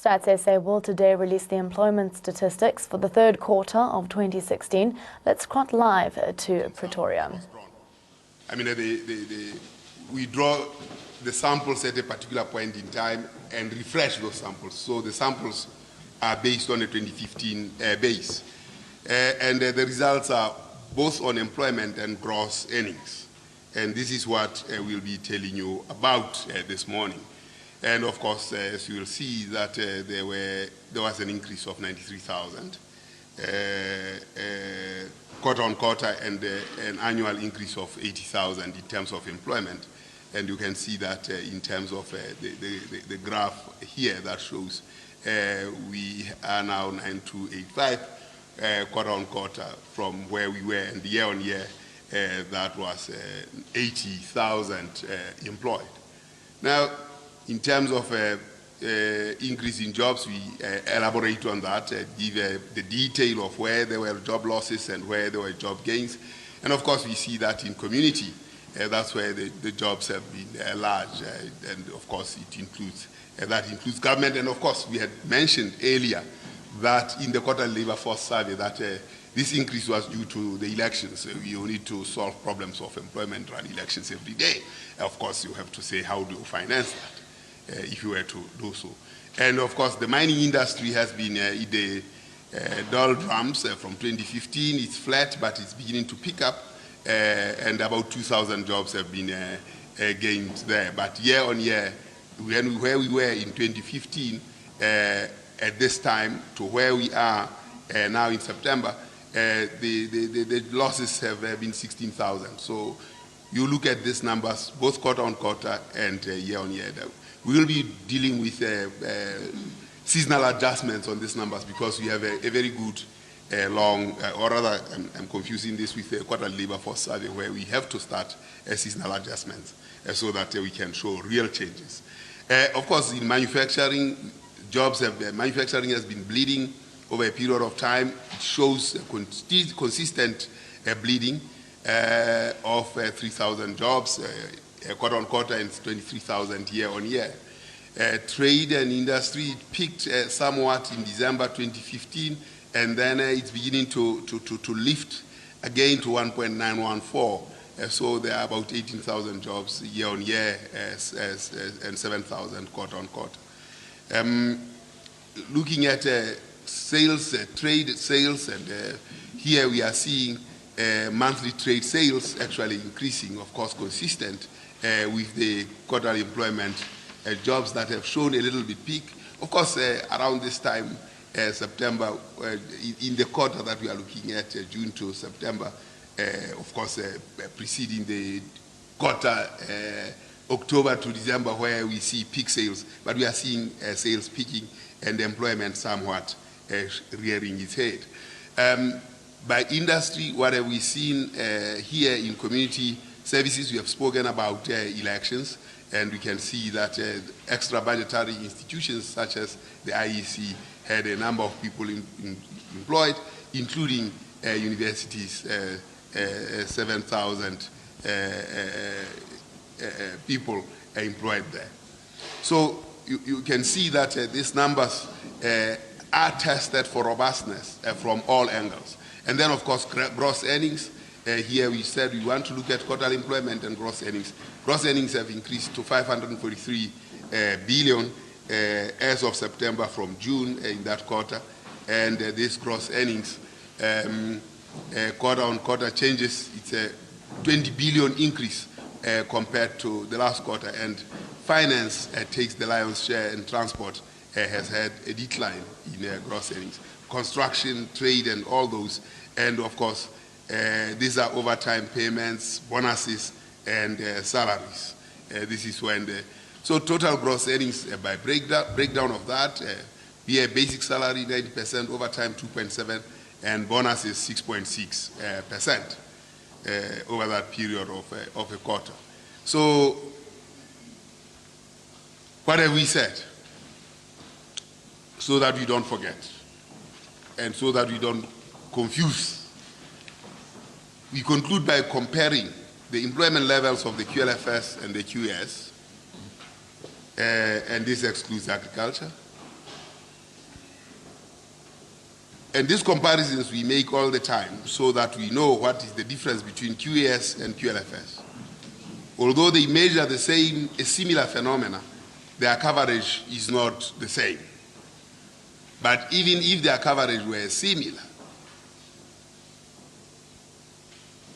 Stats SA will today release the employment statistics for the third quarter of 2016. Let's cut live to Pretoria. I mean, we draw the samples at a particular point in time and refresh those samples. So the samples are based on a 2015 base. And the results are both on employment and gross earnings. And this is what we'll be telling you about this morning. And of course, as you will see, that there was an increase of 93,000 quarter on quarter and an annual increase of 80,000 in terms of employment. And you can see that in terms of the graph here that shows we are now 9285 quarter on quarter from where we were, and year on year that was 80,000 employed. Now, in terms of increase in jobs, we elaborate on that, give the detail of where there were job losses and where there were job gains. And of course, we see that in community, that's where the jobs have been large. And of course, that includes government. And of course, we had mentioned earlier that in the quarterly labor force survey that this increase was due to the elections. You need to solve problems of employment, run elections every day. Of course, you have to say, how do you finance that? If you were to do so. And of course, the mining industry has been in the doldrums from 2015. It's flat, but it's beginning to pick up, and about 2,000 jobs have been gained there. But year on year, where we were in 2015, at this time to where we are now in September, the losses have been 16,000. So you look at these numbers, both quarter on quarter and year on year. We will be dealing with seasonal adjustments on these numbers because we have a very good or rather, I'm confusing this with the quarterly labor force survey where we have to start seasonal adjustments so that we can show real changes. Of course, in manufacturing, manufacturing has been bleeding over a period of time. It shows consistent bleeding of 3,000 jobs. Quarter on quarter and 23,000 year on year. Trade and industry peaked somewhat in December 2015, and then it's beginning to lift again to 1.914. So there are about 18,000 jobs year on year and 7,000 quarter on quarter. Looking at sales, trade sales, and here we are seeing monthly trade sales actually increasing, of course, consistent with the quarterly employment jobs that have shown a little bit peak. Of course, around this time, September, in the quarter that we are looking at, June to September, of course, preceding the quarter, October to December, where we see peak sales, but we are seeing sales peaking and employment somewhat rearing its head. By industry, what have we seen here in community services? We have spoken about elections, and we can see that extra budgetary institutions such as the IEC had a number of people employed, including universities, 7,000 people employed there. So you can see that these numbers are tested for robustness from all angles. And then, of course, gross earnings. Here we said we want to look at quarterly employment and gross earnings. Gross earnings have increased to 543 billion as of September from June in that quarter. And this gross earnings quarter on quarter changes. It's a 20 billion increase compared to the last quarter. And finance takes the lion's share, and transport has had a decline in gross earnings. Construction, trade, and all those. And of course, these are overtime payments, bonuses, and salaries. This is when so total gross earnings by breakdown of that, be a basic salary 90%, overtime 2.7%, and bonus is 6.6% over that period of a quarter. So what have we said? So that we don't forget, and so that we don't confuse. We conclude by comparing the employment levels of the QLFS and the QS, and this excludes agriculture, And these comparisons we make all the time so that we know what is the difference between QAS and QLFS. Although they measure a similar phenomena, their coverage is not the same. But even if their coverage were similar,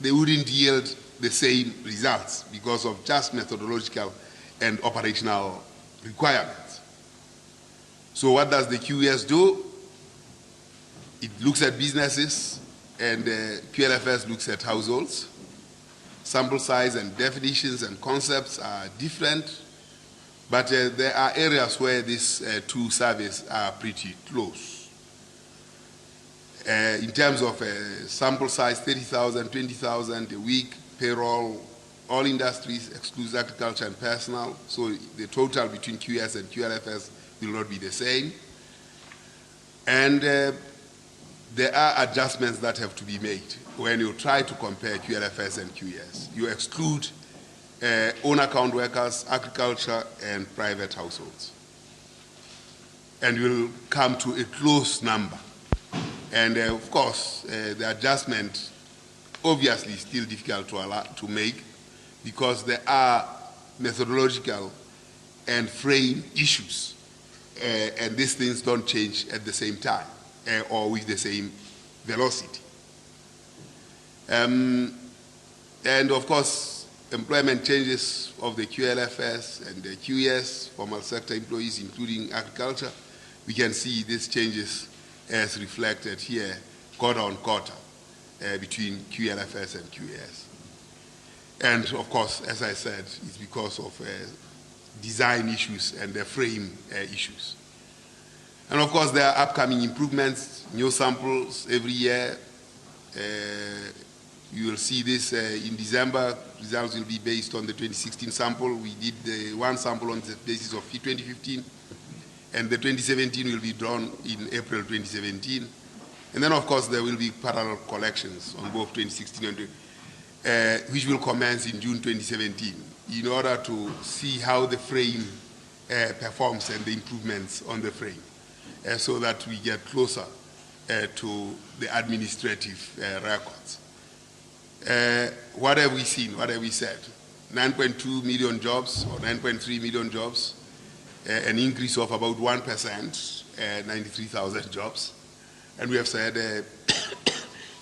they wouldn't yield the same results because of just methodological and operational requirements. So what does the QES do? It looks at businesses, and QLFS looks at households. Sample size and definitions and concepts are different, but there are areas where these two surveys are pretty close. In terms of sample size, 30,000, 20,000 a week, payroll, all industries, excludes agriculture and personal, so the total between QS and QLFS will not be the same. And there are adjustments that have to be made when you try to compare QLFS and QES. You exclude own account workers, agriculture, and private households. And you'll come to a close number. And of course, the adjustment obviously is still difficult to make because there are methodological and frame issues. And these things don't change at the same time or with the same velocity. And of course, employment changes of the QLFS and the QES, formal sector employees, including agriculture, we can see these changes as reflected here, quarter on quarter, between QLFS and QES. And of course, as I said, it's because of design issues and the frame issues. And of course, there are upcoming improvements, new samples every year. You will see this in December. Results will be based on the 2016 sample. We did the one sample on the basis of 2015. And the 2017 will be drawn in April 2017. And then, of course, there will be parallel collections on both 2016 and which will commence in June 2017 in order to see how the frame performs and the improvements on the frame so that we get closer to the administrative records. What have we seen? What have we said? 9.2 million jobs or 9.3 million jobs. An increase of about 1%, 93,000 jobs. And we have said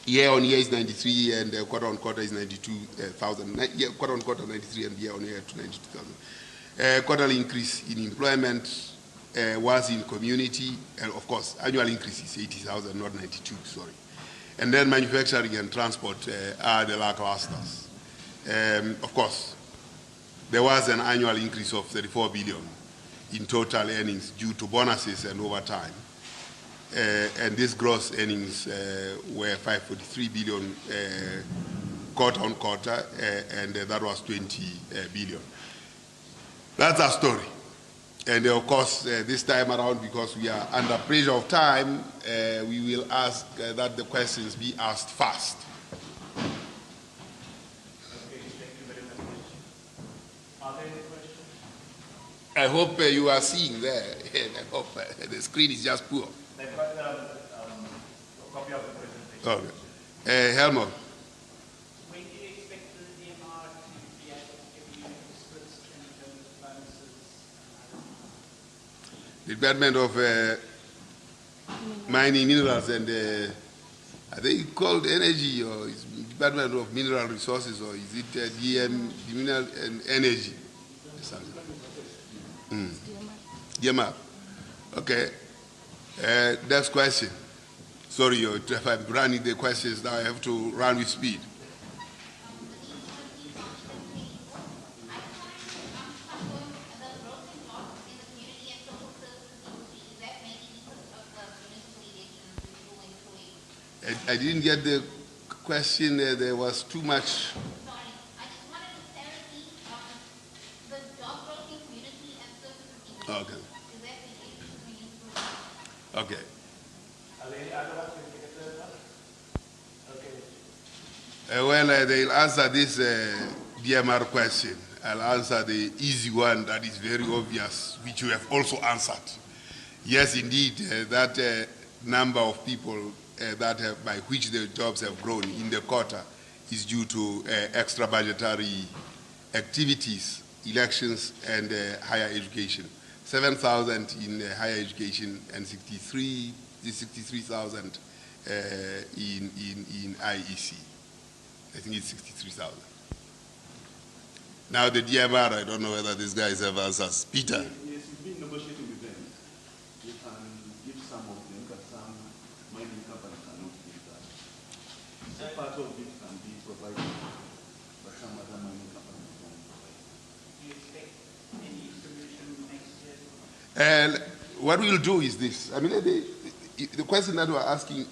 year on year is 93 and quarter on quarter is 92,000. Quarter on quarter 93 and year on year to 92,000. Quarterly increase in employment was in community, and of course annual increase is 80,000, not 92, sorry. And then manufacturing and transport are the lacklusters. Of course, there was an annual increase of 34 billion in total earnings due to bonuses and overtime. And these gross earnings were 543 billion quarter on quarter, and that was 20 billion. That's our story. And of course, this time around, because we are under pressure of time, we will ask that the questions be asked fast. I hope you are seeing there. I hope the screen is just poor. They've got a copy of the presentation. Okay. Helmut. When do you expect the DMR to be able to give you splits in terms of bonuses? The Department of Mining, Minerals, and are they called Energy, or is Department of Mineral Resources, or is it DM, Mineral and Energy? DMR. Okay. Next question. Sorry, if I'm running the questions now, I have to run with speed. I didn't get the question. There was too much. Okay. Okay. Are there any other ones we can get a third one? Okay. Well, they'll answer this DMR question. I'll answer the easy one that is very obvious, which you have also answered. Yes, indeed, that number of people by which the jobs have grown in the quarter is due to extra budgetary activities, elections, and higher education. 7,000 in higher education and 63,000 in IEC. I think it's 63,000. Now the DMR, I don't know whether this guy have answers. Peter. Yes, you've been negotiating with them. You can give some of them, but some mining companies cannot give that. So part of it can be provided, but some other mining companies don't provide. Do you expect any solution next year? And what we'll do is this. I mean, the question that we're asking,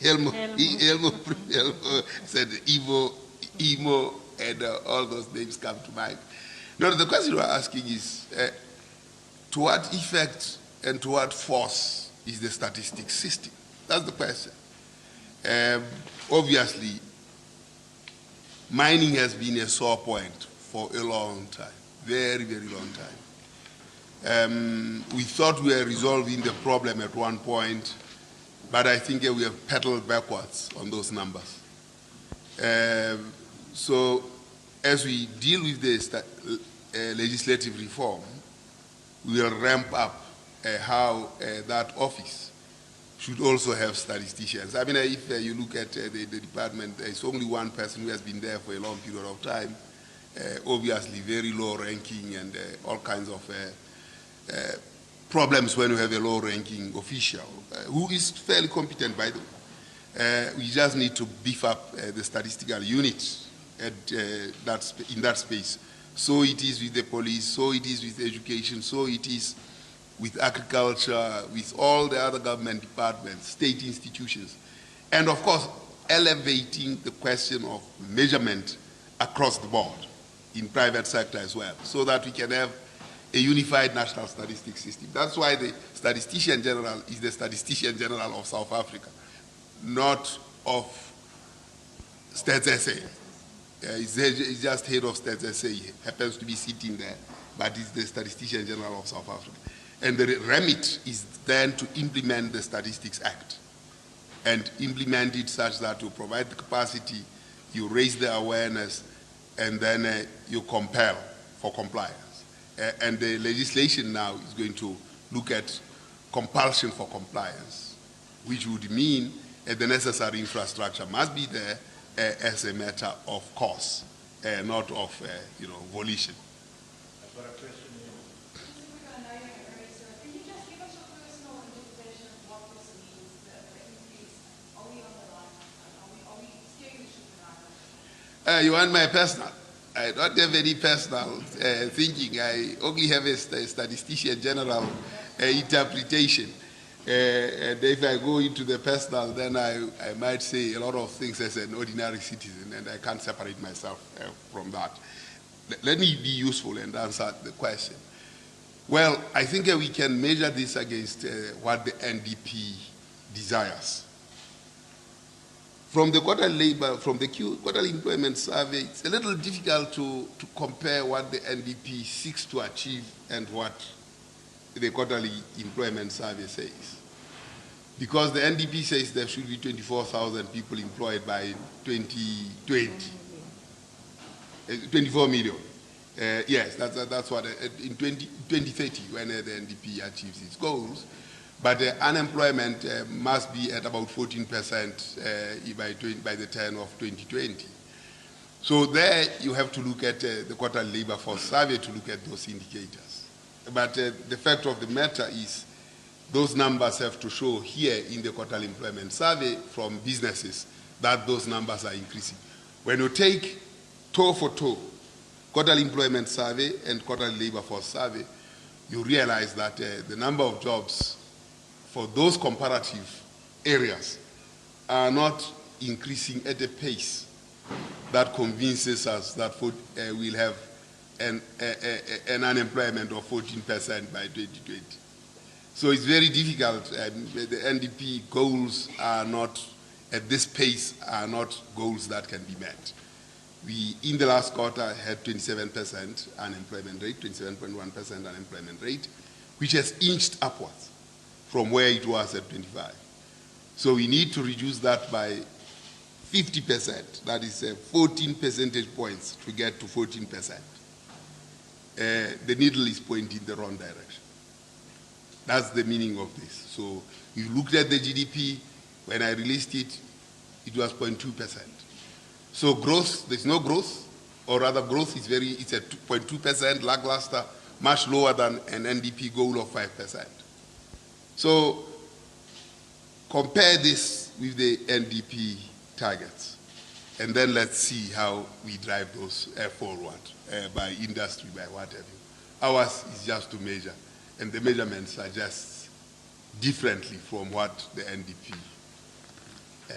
Elmo said Imo, and all those names come to mind. No, the question we're asking is, to what effect and to what force is the statistics system? That's the question. Obviously, mining has been a sore point for a long time, very, very long time. We thought we were resolving the problem at one point, but I think we have pedaled backwards on those numbers. So as we deal with this legislative reform, we will ramp up how that office should also have statisticians. I mean, if you look at the department, there's only one person who has been there for a long period of time, obviously very low ranking and all kinds of problems when you have a low-ranking official, who is fairly competent, by the way. We just need to beef up the statistical unit in that space. So it is with the police, so it is with education, so it is with agriculture, with all the other government departments, state institutions. And of course, elevating the question of measurement across the board in private sector as well, so that we can have a unified national statistics system. That's why the Statistician General is the Statistician General of South Africa, not of Stats SA. He's just head of Stats SA. He happens to be sitting there, but he's the Statistician General of South Africa. And the remit is then to implement the Statistics Act and implement it such that you provide the capacity, you raise the awareness, and then you compel for compliance. And the legislation now is going to look at compulsion for compliance, which would mean the necessary infrastructure must be there as a matter of course, not of volition. I've got a question here. Can you just give us your personal interpretation of what this means, the increase? Are we on the right? Are we steering the ship in the right? You want my personal? I don't have any personal thinking. I only have a statistician general interpretation. And if I go into the personal, then I might say a lot of things as an ordinary citizen, and I can't separate myself from that. Let me be useful and answer the question. Well, I think we can measure this against what the NDP desires. From the quarterly employment survey, it's a little difficult to compare what the NDP seeks to achieve and what the quarterly employment survey says. Because the NDP says there should be 24,000 people employed by 2020. 24 million. Yes, that's what, in 2030, when the NDP achieves its goals. But unemployment must be at about 14% by the turn of 2020. So there you have to look at the quarterly labor force survey to look at those indicators. But the fact of the matter is those numbers have to show here in the quarterly employment survey from businesses that those numbers are increasing. When you take toe for toe, quarterly employment survey and quarterly labor force survey, you realize that the number of jobs for those comparative areas are not increasing at a pace that convinces us that we'll have an unemployment of 14% by 2020. So it's very difficult. The NDP goals are not, at this pace, are not goals that can be met. We, in the last quarter, had 27% unemployment rate, 27.1% unemployment rate, which has inched upwards from where it was at 25. So we need to reduce that by 50%. That is 14 percentage points to get to 14%. The needle is pointing the wrong direction. That's the meaning of this. So you looked at the GDP, when I released it, it was 0.2%. So growth, there's no growth, or rather growth is it's at 0.2%, lackluster, much lower than an NDP goal of 5%. So compare this with the NDP targets, and then let's see how we drive those forward by industry, by what have you. Ours is just to measure, and the measurements are just differently from what the NDP